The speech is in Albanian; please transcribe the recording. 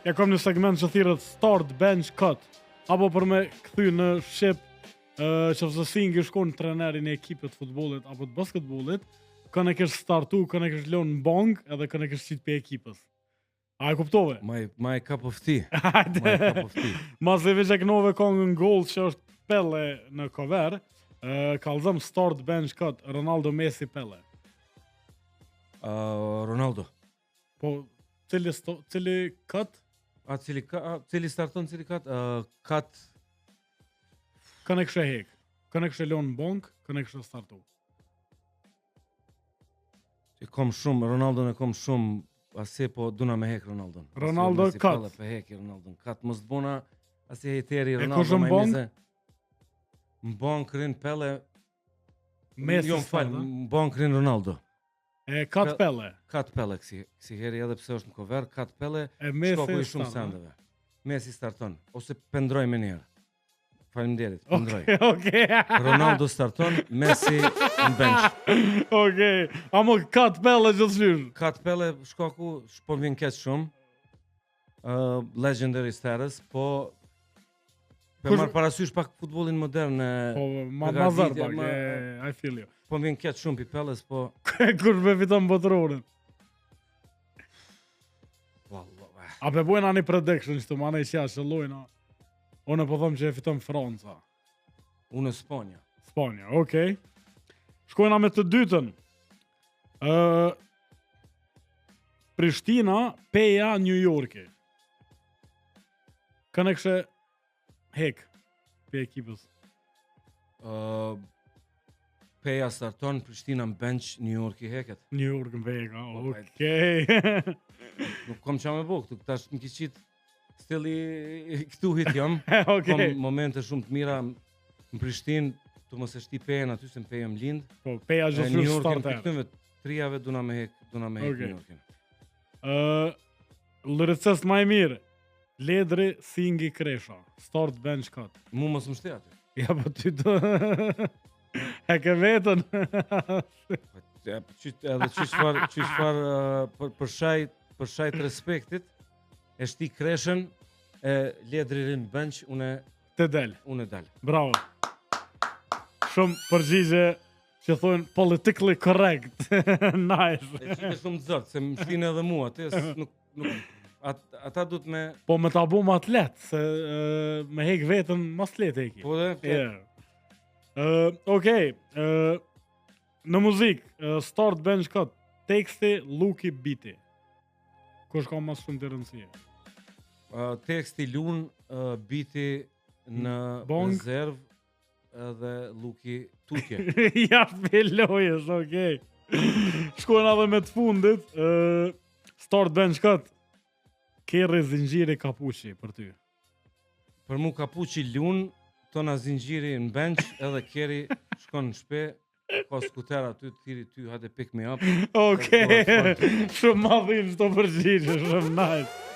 Ja kam një segment që thirrët start, bench, cut. Apo për me kthy në shqip që fësësin shkon trenerin e ekipit të futbollit apo të basketbollit, kanë e kish startu, kanë e kish lënë bong edhe kanë e kish qit për ekipës. A e kuptove? My cup of tea. Hajde. My cup of tea. Mas e veç e kënove kongën gol që është Pele në cover, kallëzëm start, bench, cut, Ronaldo, Messi, Pele. Ronaldo. Po, cili cut? Cili starton, cili cut? Cut. Kanë e kështë hek. Kanë e kështë lënë bong, kanë e kështë startu. E kom shumë, Ronaldo e kom shumë, ase po duna me hek Ronaldon. Ronaldo cut. Pele pe hek Ronaldon. Cut mos bona, ase hejteri E Ronaldo kush më bong? meze. Mbon krin Pele. Messi Jo fal, starta. mbon krin Ronaldo. E cut Pele. Cut Pele kësi heri edhe pse është në cover, cut Pele. E Shkoku Messi i shumë starta. sendeve. Messi starton ose pendroj me njerë. Faleminderit, pendroj. Okej. Ronaldo starton, Messi në bench. Okej. Amo cut Pele gjithçysh. Cut Pele, shkoku po vjen keq shumë. Legendary status, po për marrë parasysh pak futbolin modern. Po, ma Përgatitje, mazar pak, ma- I feel you. Po vjen keq shumë pi Peles, po Kush me fiton botërorin? Wallah. A pe bujna një prediction që të mana i qja shëllojna. Unë po thom që e fiton Franca. Unë Sponja. Spanja, okej. Shkojna me të dytën. Prishtina, Peja, New Yorki. Kanë e kështë hek për ekipës. Peja starton, Prishtina në bench, New York i heket. New York në vega, Po, okej. Nuk kom qa me bo këtu, tash më kiqit stili këtu hit jam. Kom Okej. momente shumë të mira në Prishtinë, të mos e shti Pejen aty se në Peja më lind. Po, Peja New gjithë Yorkin starter. këtyve trijave duna me hek Okej. New Yorkin. Lërëces ma e mirë. Ledri, Singi, Kresha. Start, bench, cut. Mu mos më shte aty. Ja, po ty të... E ke vetën. Ja, edhe qyshfar për shajt respektit, e shti Kreshën, e Ledri rinë bench, unë Të del. dal. Bravo. Shumë përgjigje që thonë politically correct. Nice. E qite shumë të zërtë, se më shtinë edhe mua, atë ata du të me... Po me ta bu ma të letë, se me hek vetën mas të letë heki. Po dhe, Yeah. Okej. Në muzik, start, bench, cut. Teksti, Luki, biti. Kush ka mas shumë të rëndësie? teksti lun, biti në Bong. rezerv, edhe Luki tutje. Ja fillojës, okej. Shkojnë edhe me të fundit. Start, bench, cut. Kerri, Zinxhiri, Kapuçi për ty. Për mu Kapuçi lun, tona Zinxhiri në bench, edhe Keri shkon në shpe, ka skuter aty, thiri ty, hajde pick me up. Okej. Shumë madhin çdo përgjigje, shumë nice.